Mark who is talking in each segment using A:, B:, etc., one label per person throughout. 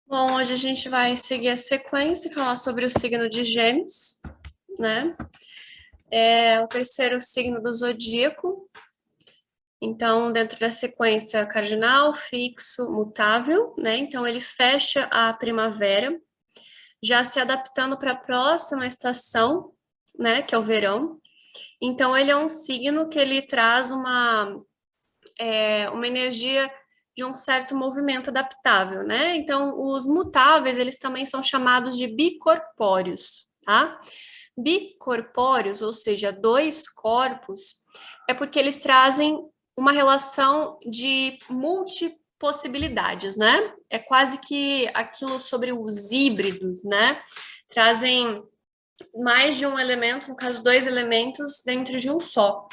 A: Bom, hoje a gente vai seguir a sequência e falar sobre o signo de Gêmeos, né? É o terceiro signo do zodíaco. Então, dentro da sequência cardinal, fixo, mutável, né? Então, ele fecha a primavera, já se adaptando para a próxima estação, né? Que é o verão. Então, ele é um signo que ele traz uma energia de um certo movimento adaptável, né? Então, os mutáveis, eles também são chamados de bicorpóreos, tá? Bicorpóreos, ou seja, dois corpos, é porque eles trazem uma relação de multipossibilidades, né? É quase que aquilo sobre os híbridos, né? Trazem mais de um elemento, no caso, dois elementos dentro de um só.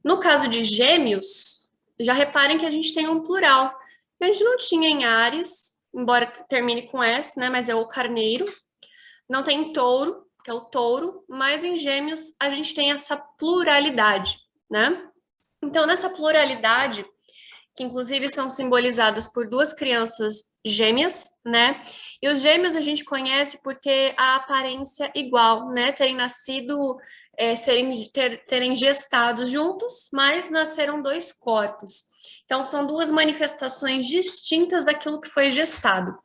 A: No caso de gêmeos, já reparem que a gente tem um plural. A gente não tinha em Áries, embora termine com S, né? Mas é o carneiro. Não tem em touro, que é o touro, mas em gêmeos a gente tem essa pluralidade, né? Então, nessa pluralidade, que inclusive são simbolizadas por duas crianças gêmeas, né? E os gêmeos a gente conhece por ter a aparência igual, né? Terem nascido, terem gestado juntos, mas nasceram dois corpos. Então, são duas manifestações distintas daquilo que foi gestado.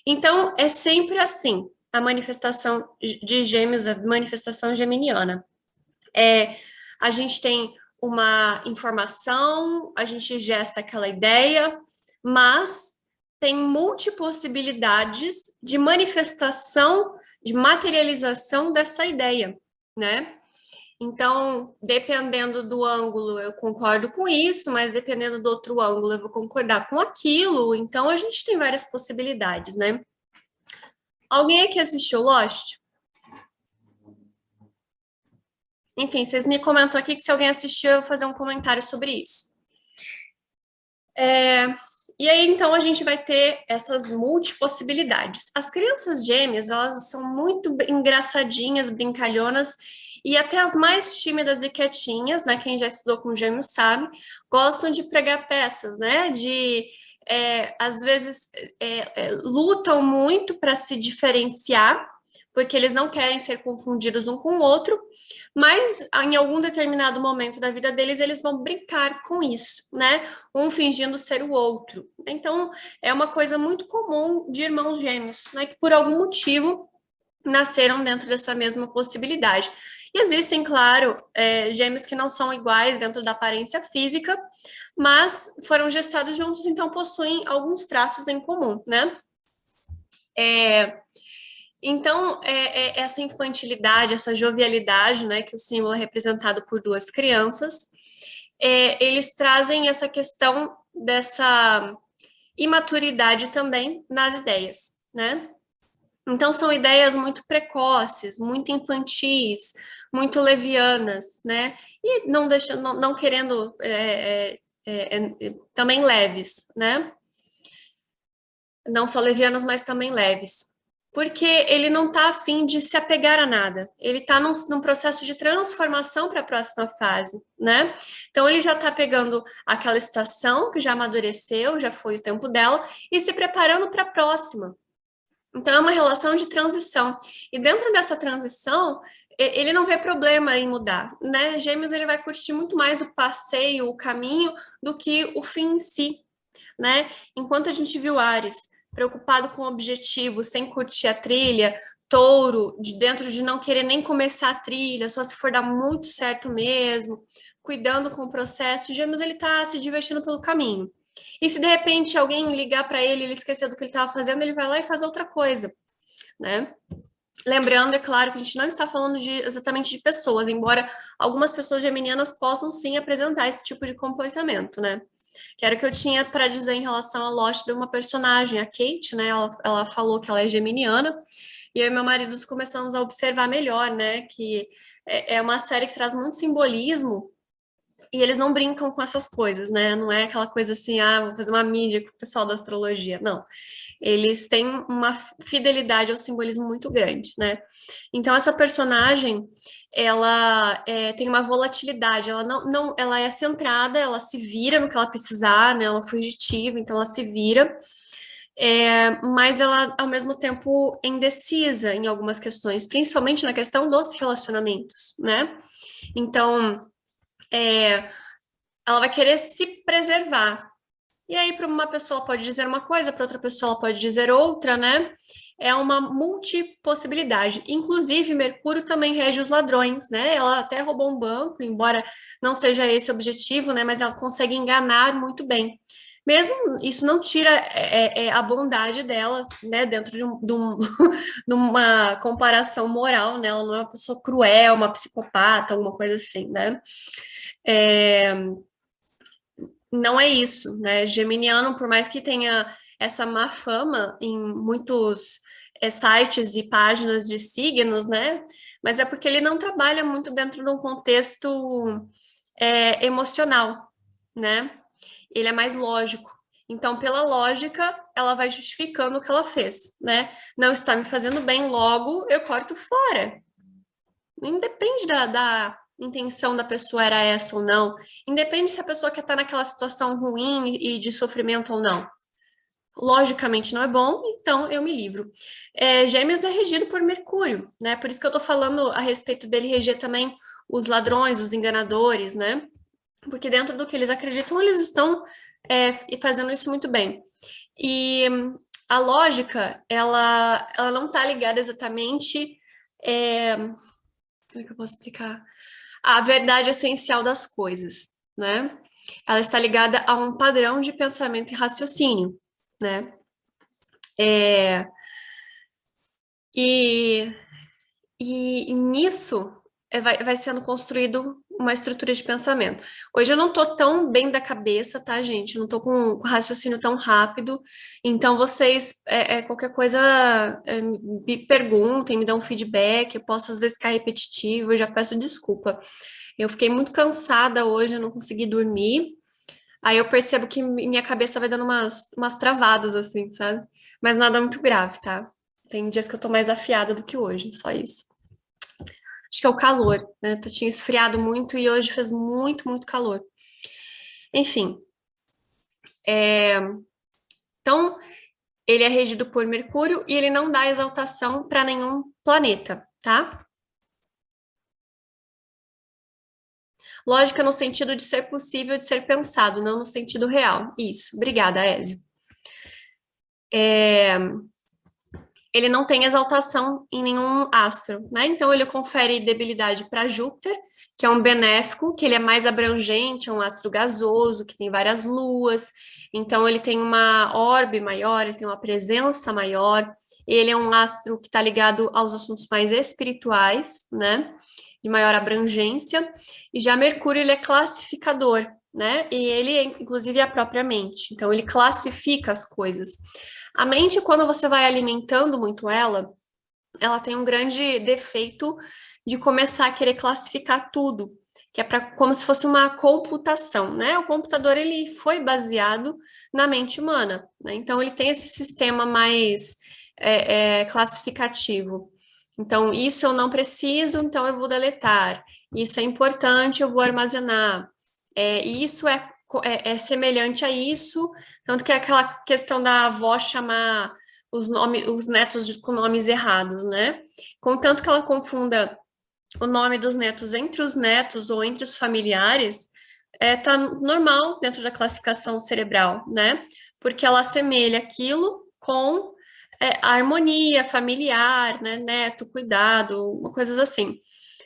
A: Então, é sempre assim, a manifestação de gêmeos, a manifestação geminiana. A gente tem uma informação, a gente gesta aquela ideia, mas tem multipossibilidades de manifestação, de materialização dessa ideia, né? Então, dependendo do ângulo, eu concordo com isso, mas dependendo do outro ângulo, eu vou concordar com aquilo. Então, a gente tem várias possibilidades, né? Alguém aqui assistiu Lost? Enfim, vocês me comentam aqui que se alguém assistiu, eu vou fazer um comentário sobre isso. E aí, então, a gente vai ter essas multipossibilidades. As crianças gêmeas, elas são muito engraçadinhas, brincalhonas, e até as mais tímidas e quietinhas, né? Quem já estudou com gêmeos sabe, gostam de pregar peças, né? Às vezes, lutam muito para se diferenciar, porque eles não querem ser confundidos um com o outro, mas em algum determinado momento da vida deles, eles vão brincar com isso, né? Um fingindo ser o outro. Então, é uma coisa muito comum de irmãos gêmeos, né? Que por algum motivo nasceram dentro dessa mesma possibilidade. E existem, claro, gêmeos que não são iguais dentro da aparência física, mas foram gestados juntos, então possuem alguns traços em comum, né? É, então, essa infantilidade, essa jovialidade, né, que o símbolo é representado por duas crianças, eles trazem essa questão dessa imaturidade também nas ideias, né? Então, são ideias muito precoces, muito infantis, muito levianas, né? E não, deixando, não querendo também leves, né? Não só levianas, mas também leves. Porque ele não está afim de se apegar a nada. Ele está num processo de transformação para a próxima fase, né? Então ele já está pegando aquela estação que já amadureceu, já foi o tempo dela, e se preparando para a próxima. Então é uma relação de transição. E dentro dessa transição, ele não vê problema em mudar, né? Gêmeos ele vai curtir muito mais o passeio, o caminho, do que o fim em si, né? Enquanto a gente viu Ares preocupado com o objetivo, sem curtir a trilha, Touro, dentro de não querer nem começar a trilha, só se for dar muito certo mesmo, cuidando com o processo, Gêmeos ele tá se divertindo pelo caminho. E se de repente alguém ligar para ele, ele esquecer do que ele estava fazendo, ele vai lá e faz outra coisa, né? Lembrando, é claro, que a gente não está falando exatamente de pessoas, embora algumas pessoas geminianas possam sim apresentar esse tipo de comportamento, né? Que era o que eu tinha para dizer em relação a Lost de uma personagem, a Kate, né? Ela falou que ela é geminiana, e eu e meu marido começamos a observar melhor, né? Que é uma série que traz muito simbolismo, e eles não brincam com essas coisas, né? Não é aquela coisa assim, vou fazer uma mídia com o pessoal da astrologia. Não. Eles têm uma fidelidade ao simbolismo muito grande, né? Então, essa personagem, ela tem uma volatilidade, ela não, ela é centrada, ela se vira no que ela precisar, né? Ela é fugitiva, então ela se vira. mas ela, ao mesmo tempo, é indecisa em algumas questões, principalmente na questão dos relacionamentos, né? Então, ela vai querer se preservar. E aí, para uma pessoa pode dizer uma coisa, para outra pessoa ela pode dizer outra, né? É uma multipossibilidade. Inclusive, Mercúrio também rege os ladrões, né? Ela até roubou um banco, embora não seja esse o objetivo, né? Mas ela consegue enganar muito bem. Mesmo isso não tira a bondade dela, né? Dentro de uma comparação moral, né? Ela não é uma pessoa cruel, uma psicopata, alguma coisa assim, né? É, não é isso, né? Geminiano, por mais que tenha essa má fama em muitos sites e páginas de signos, né? Mas é porque ele não trabalha muito dentro de um contexto emocional, né? Ele é mais lógico. Então, pela lógica, ela vai justificando o que ela fez, né? Não está me fazendo bem, logo eu corto fora. Independe da intenção da pessoa era essa ou não. Independe se a pessoa quer estar naquela situação ruim e de sofrimento ou não. Logicamente não é bom, então eu me livro. Gêmeos é regido por Mercúrio, né? Por isso que eu tô falando a respeito dele reger também os ladrões, os enganadores, né? Porque dentro do que eles acreditam, eles estão fazendo isso muito bem. E a lógica, ela não está ligada exatamente. Como é que eu posso explicar? A verdade essencial das coisas, né? Ela está ligada a um padrão de pensamento e raciocínio, né? É, e, e nisso vai sendo construído uma estrutura de pensamento. Hoje eu não tô tão bem da cabeça, tá, gente? Eu não tô com raciocínio tão rápido. Então, vocês, qualquer coisa, me perguntem, me dão um feedback. Eu posso, às vezes, ficar repetitivo, eu já peço desculpa. Eu fiquei muito cansada hoje, eu não consegui dormir. Aí eu percebo que minha cabeça vai dando umas travadas, assim, sabe? Mas nada muito grave, tá? Tem dias que eu tô mais afiada do que hoje, só isso. Acho que é o calor, né? Tinha esfriado muito e hoje fez muito, muito calor. Enfim, então ele é regido por Mercúrio e ele não dá exaltação para nenhum planeta, tá? Lógica no sentido de ser possível de ser pensado, não no sentido real. Isso. Obrigada, Ézio. Ele não tem exaltação em nenhum astro, né? Então ele confere debilidade para Júpiter, que é um benéfico, que ele é mais abrangente, é um astro gasoso, que tem várias luas, então ele tem uma orbe maior, ele tem uma presença maior, ele é um astro que está ligado aos assuntos mais espirituais, né? De maior abrangência, e já Mercúrio ele é classificador, né? E ele é, inclusive, a própria mente, então ele classifica as coisas. A mente, quando você vai alimentando muito ela tem um grande defeito de começar a querer classificar tudo, que é como se fosse uma computação, né? O computador ele foi baseado na mente humana, né? Então ele tem esse sistema mais classificativo. Então, isso eu não preciso, então eu vou deletar. Isso é importante, eu vou armazenar. Isso é semelhante a isso, tanto que é aquela questão da avó chamar os netos com nomes errados, né? Contanto que ela confunda o nome dos netos entre os netos ou entre os familiares, tá normal dentro da classificação cerebral, né? Porque ela assemelha aquilo com a harmonia familiar, né? Neto, cuidado, uma coisas assim.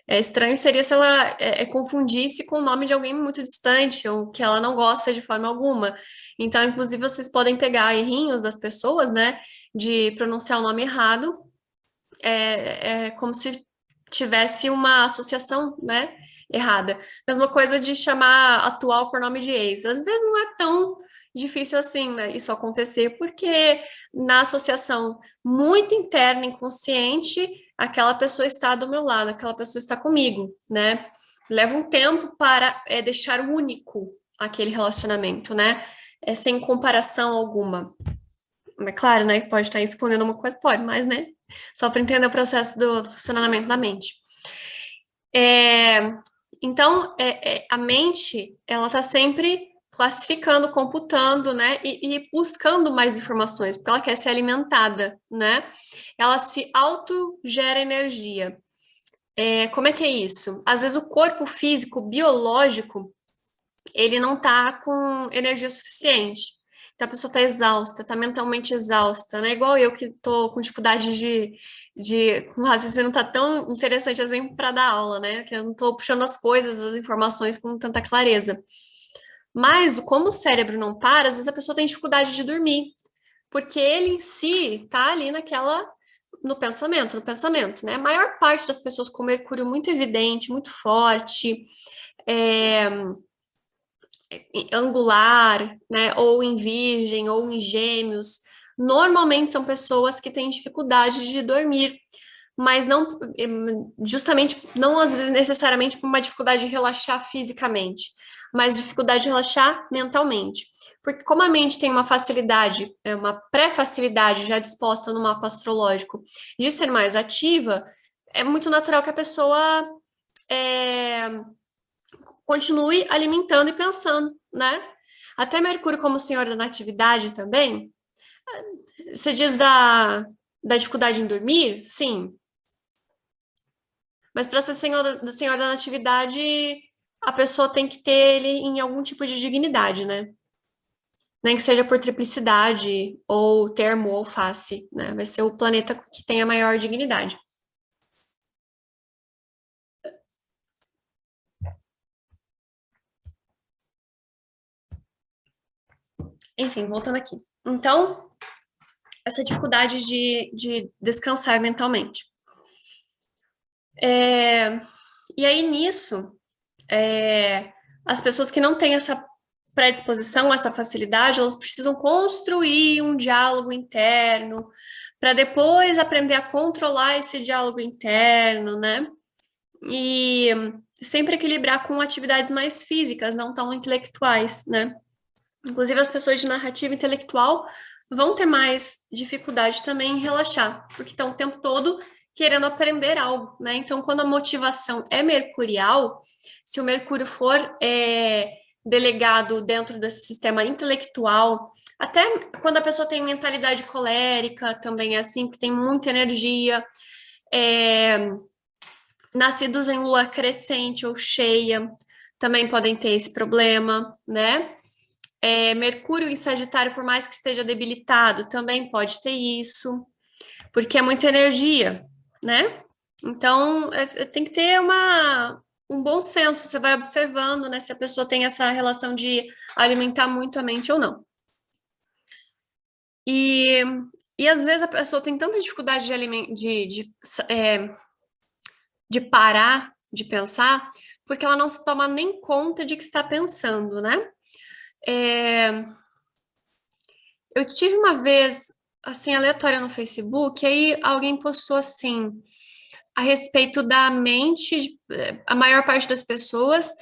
A: Estranho seria se ela confundisse com o nome de alguém muito distante ou que ela não gosta de forma alguma. Então, inclusive, vocês podem pegar errinhos das pessoas, né, de pronunciar o nome errado, como se tivesse uma associação, né, errada. Mesma coisa de chamar atual por nome de ex. Às vezes não é tão difícil assim, né, isso acontecer, porque na associação muito interna, inconsciente, aquela pessoa está do meu lado, aquela pessoa está comigo, né? Leva um tempo para deixar único aquele relacionamento, né? Sem comparação alguma. É claro, né? Pode estar escondendo uma coisa, pode, mas, né? Só para entender o processo do funcionamento da mente. Então, a mente, ela está sempre classificando, computando, né, e buscando mais informações, porque ela quer ser alimentada, né? Ela se autogera energia. Como é que é isso? Às vezes o corpo físico, biológico, ele não tá com energia suficiente. Então a pessoa tá exausta, tá mentalmente exausta, né? Igual eu que tô com dificuldade o raciocínio não tá tão interessante assim para dar aula, né? Que eu não tô puxando as coisas, as informações com tanta clareza. Mas como o cérebro não para, às vezes a pessoa tem dificuldade de dormir, porque ele em si tá ali no pensamento, né? A maior parte das pessoas com Mercúrio muito evidente, muito forte, é, angular, né? Ou em Virgem, ou em Gêmeos, normalmente são pessoas que têm dificuldade de dormir, mas não justamente não às vezes necessariamente por uma dificuldade de relaxar fisicamente, mas dificuldade de relaxar mentalmente. Porque como a mente tem uma facilidade, uma pré-facilidade já disposta no mapa astrológico de ser mais ativa, é muito natural que a pessoa é, continue alimentando e pensando, né? Até Mercúrio como senhor da natividade também, você diz da dificuldade em dormir? Sim, mas para ser senhor da natividade, a pessoa tem que ter ele em algum tipo de dignidade, né? Nem que seja por triplicidade, ou termo, ou face, né? Vai ser o planeta que tem a maior dignidade. Enfim, voltando aqui. Então, essa dificuldade de descansar mentalmente. E aí, nisso, as pessoas que não têm essa predisposição, essa facilidade, elas precisam construir um diálogo interno para depois aprender a controlar esse diálogo interno, né? E sempre equilibrar com atividades mais físicas, não tão intelectuais, né? Inclusive, as pessoas de narrativa intelectual vão ter mais dificuldade também em relaxar, porque estão o tempo todo querendo aprender algo, né? Então, quando a motivação é mercurial, se o Mercúrio for delegado dentro desse sistema intelectual, até quando a pessoa tem mentalidade colérica, também é assim, que tem muita energia, nascidos em lua crescente ou cheia, também podem ter esse problema, né? Mercúrio em Sagitário, por mais que esteja debilitado, também pode ter isso, porque é muita energia, né? Então, tem que ter um bom senso, você vai observando, né, se a pessoa tem essa relação de alimentar muito a mente ou não. E, e às vezes a pessoa tem tanta dificuldade de parar de pensar, porque ela não se toma nem conta de que está pensando, né? Eu tive uma vez, assim, aleatória no Facebook, aí alguém postou assim, a respeito da mente, a maior parte das pessoas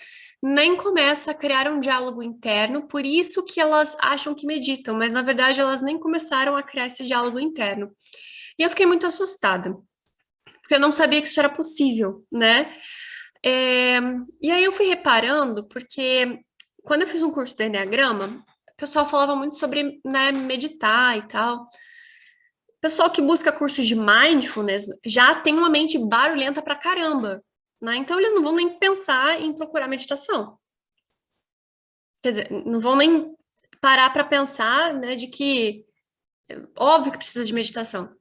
A: nem começa a criar um diálogo interno, por isso que elas acham que meditam, mas na verdade elas nem começaram a criar esse diálogo interno. E eu fiquei muito assustada, porque eu não sabia que isso era possível, né? É, e aí eu fui reparando, porque quando eu fiz um curso de Enneagrama, o pessoal falava muito sobre, né, meditar e tal. O pessoal que busca cursos de mindfulness já tem uma mente barulhenta pra caramba, né? Então eles não vão nem pensar em procurar meditação. Quer dizer, não vão nem parar para pensar, né, de que óbvio que precisa de meditação.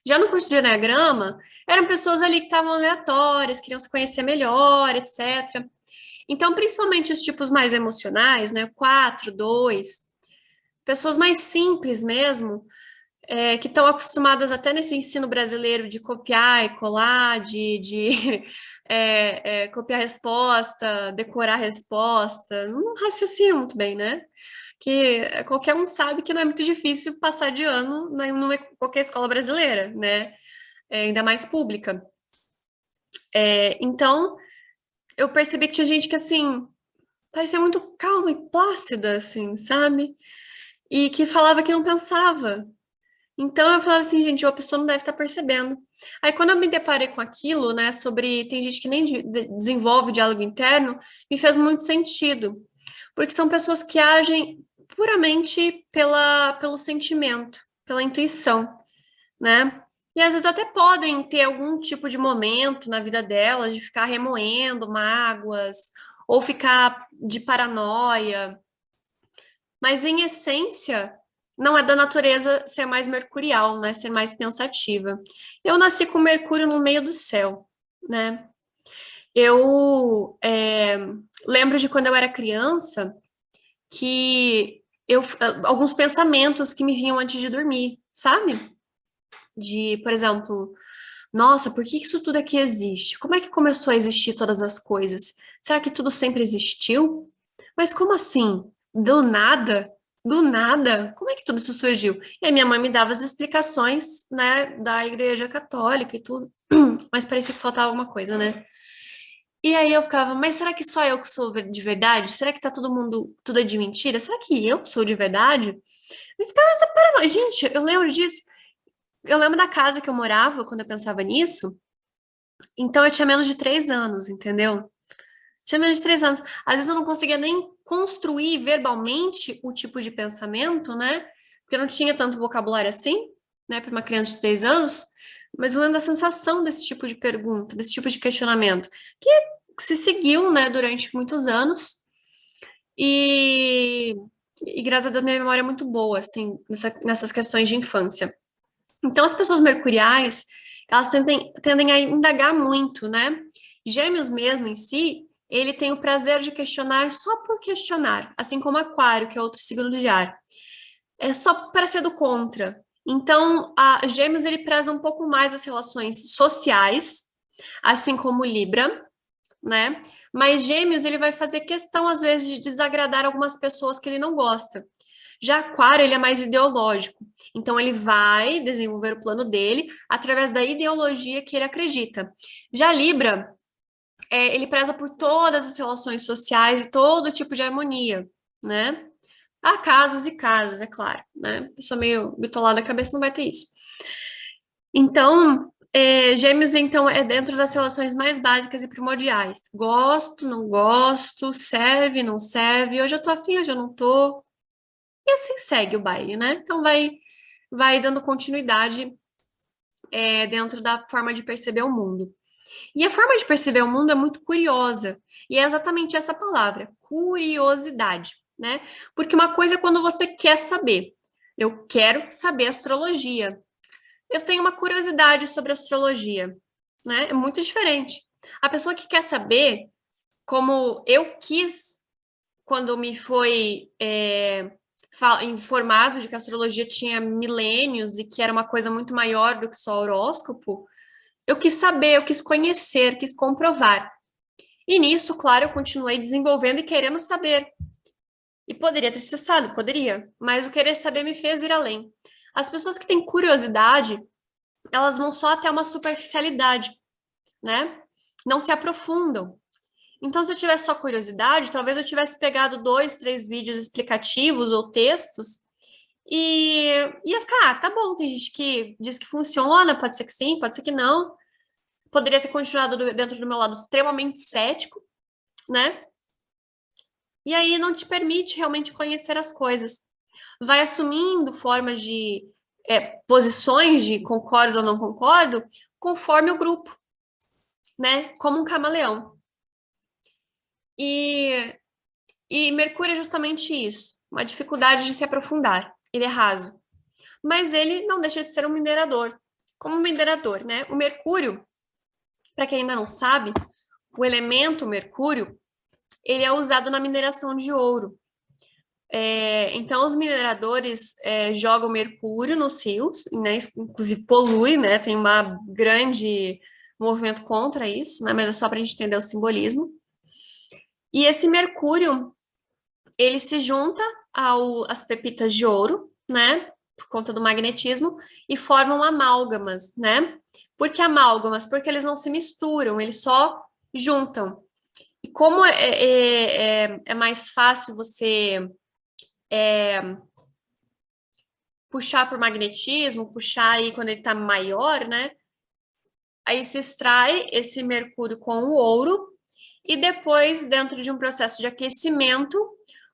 A: Já no curso de Enneagrama, eram pessoas ali que estavam aleatórias, queriam se conhecer melhor, etc. Então, principalmente os tipos mais emocionais, né, 4, 2, pessoas mais simples mesmo, que estão acostumadas até nesse ensino brasileiro de copiar e colar, de copiar resposta, decorar resposta, não raciocina muito bem, né? Que qualquer um sabe que não é muito difícil passar de ano em qualquer escola brasileira, né? Ainda mais pública. Então, eu percebi que tinha gente que, assim, parecia muito calma e plácida, assim, sabe? E que falava que não pensava. Então eu falava assim, gente, a pessoa não deve estar percebendo. Aí quando eu me deparei com aquilo, né, sobre tem gente que nem desenvolve diálogo interno, me fez muito sentido. Porque são pessoas que agem puramente pelo sentimento, pela intuição, né? E às vezes até podem ter algum tipo de momento na vida delas de ficar remoendo mágoas ou ficar de paranoia, mas em essência não é da natureza ser mais mercurial, né? Ser mais pensativa. Eu nasci com Mercúrio no meio do céu, né? Eu lembro de quando eu era criança que alguns pensamentos que me vinham antes de dormir, sabe? De, por exemplo, nossa, por que isso tudo aqui existe? Como é que começou a existir todas as coisas? Será que tudo sempre existiu? Mas como assim? Do nada? Do nada? Como é que tudo isso surgiu? E a minha mãe me dava as explicações, né, da Igreja Católica e tudo, mas parecia que faltava alguma coisa, né? E aí eu ficava, mas será que só eu que sou de verdade? Será que tá todo mundo, tudo é de mentira? Será que eu sou de verdade? E ficava essa paranoia. Gente, eu lembro disso. Eu lembro da casa que eu morava quando eu pensava nisso. Então eu tinha menos de 3 anos, entendeu? Tinha menos de 3 anos. Às vezes eu não conseguia nem construir verbalmente o tipo de pensamento, né? Porque eu não tinha tanto vocabulário assim, né, para uma criança de 3 anos. Mas eu lembro da sensação desse tipo de pergunta, desse tipo de questionamento, que se seguiu, né, durante muitos anos. E, e graças a Deus minha memória é muito boa, assim, nessas questões de infância. Então, as pessoas mercuriais, elas tendem a indagar muito, né? Gêmeos mesmo em si, ele tem o prazer de questionar só por questionar, assim como Aquário, que é outro signo de ar. É só para ser do contra. Então, a Gêmeos, ele preza um pouco mais as relações sociais, assim como Libra, né? Mas Gêmeos, ele vai fazer questão, às vezes, de desagradar algumas pessoas que ele não gosta. Já Aquário, ele é mais ideológico. Então, ele vai desenvolver o plano dele através da ideologia que ele acredita. Já Libra, ele preza por todas as relações sociais e todo tipo de harmonia, né? Há casos e casos, é claro, né? Pessoa meio bitolada na cabeça não vai ter isso. Então, Gêmeos, então, é dentro das relações mais básicas e primordiais. Gosto, não gosto, serve, não serve, hoje eu tô afim, hoje eu não tô. E assim segue o baile, né? Então, vai dando continuidade dentro da forma de perceber o mundo. E a forma de perceber o mundo é muito curiosa, e é exatamente essa palavra, curiosidade, né? Porque uma coisa é quando você quer saber. Eu quero saber astrologia. Eu tenho uma curiosidade sobre astrologia, né? É muito diferente. A pessoa que quer saber, como eu quis quando me foi informado de que a astrologia tinha milênios e que era uma coisa muito maior do que só horóscopo, eu quis saber, eu quis conhecer, quis comprovar. E nisso, claro, eu continuei desenvolvendo e querendo saber. E poderia ter cessado, poderia, mas o querer saber me fez ir além. As pessoas que têm curiosidade, elas vão só até uma superficialidade, né? Não se aprofundam. Então, se eu tivesse só curiosidade, talvez eu tivesse pegado 2, 3 vídeos explicativos ou textos e ia ficar, tá bom, tem gente que diz que funciona, pode ser que sim, pode ser que não. Poderia ter continuado dentro do meu lado extremamente cético, né? E aí não te permite realmente conhecer as coisas. Vai assumindo formas de posições de concordo ou não concordo, conforme o grupo, né? Como um camaleão. E, e Mercúrio é justamente isso, uma dificuldade de se aprofundar. Ele é raso. Mas ele não deixa de ser um minerador. Como um minerador, né? O Mercúrio, para quem ainda não sabe, o elemento Mercúrio, ele é usado na mineração de ouro. Então, os mineradores jogam mercúrio nos rios, né? Inclusive polui, né? Tem uma grande movimento contra isso, né? Mas é só para a gente entender o simbolismo. E esse mercúrio, ele se junta às pepitas de ouro, né? Por conta do magnetismo, e formam amálgamas, né? Por que amálgamas? Porque eles não se misturam, eles só juntam. E como é mais fácil você puxar por magnetismo, puxar aí quando ele está maior, né? Aí se extrai esse mercúrio com o ouro E depois, dentro de um processo de aquecimento,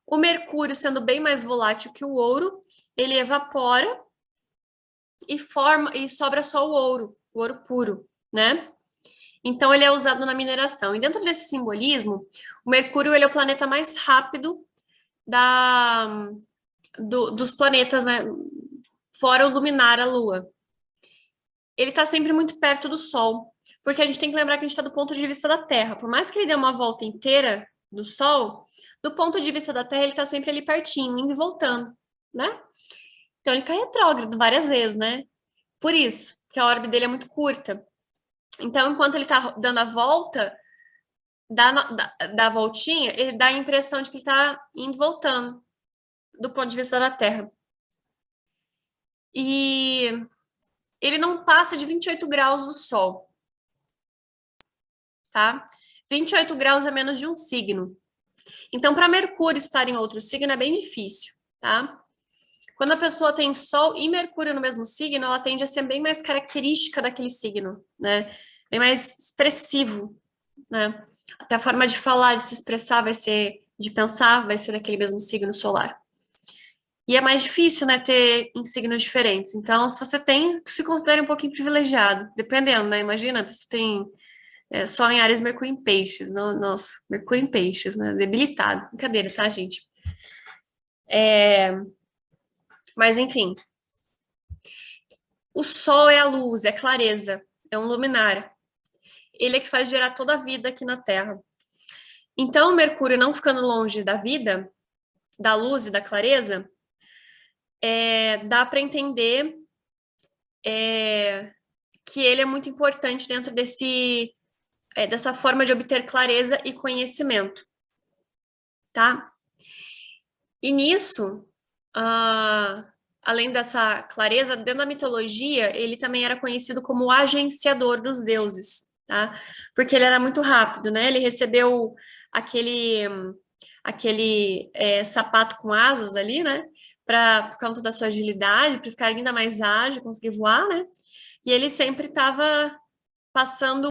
A: o mercúrio, sendo bem mais volátil que o ouro, ele evapora e sobra só o ouro puro, né? Então ele é usado na mineração. E dentro desse simbolismo, o Mercúrio ele é o planeta mais rápido dos planetas, né? Fora o luminar, a Lua. Ele está sempre muito perto do Sol, porque a gente tem que lembrar que a gente está do ponto de vista da Terra. Por mais que ele dê uma volta inteira do Sol, do ponto de vista da Terra, ele está sempre ali pertinho, indo e voltando, né? Então ele cai retrógrado várias vezes, né? Por isso que a órbita dele é muito curta. Então, enquanto ele está dando a volta, da voltinha, ele dá a impressão de que ele está indo e voltando, do ponto de vista da Terra. E ele não passa de 28 graus do Sol, tá? 28 graus é menos de um signo. Então, para Mercúrio estar em outro signo é bem difícil, tá? Quando a pessoa tem Sol e Mercúrio no mesmo signo, ela tende a ser bem mais característica daquele signo, né? Bem mais expressivo, né? Até a forma de falar, de se expressar vai ser, de pensar, vai ser daquele mesmo signo solar. E é mais difícil, né, ter em signos diferentes. Então, se você tem, se considere um pouquinho privilegiado, dependendo, né? Imagina, você tem Sol em Áries, Mercúrio em Peixes. Nossa, Mercúrio em Peixes, né? Debilitado. Brincadeira, tá, gente? Mas, enfim, o Sol é a luz, é a clareza, é um luminar. Ele é que faz gerar toda a vida aqui na Terra. Então, o Mercúrio não ficando longe da vida, da luz e da clareza, dá para entender que ele é muito importante dentro dessa forma de obter clareza e conhecimento, tá? E nisso, além dessa clareza, dentro da mitologia, ele também era conhecido como o agenciador dos deuses, tá? Porque ele era muito rápido, né? Ele recebeu aquele, aquele sapato com asas ali, né? Por conta da sua agilidade, para ficar ainda mais ágil, conseguir voar, né? E ele sempre estava passando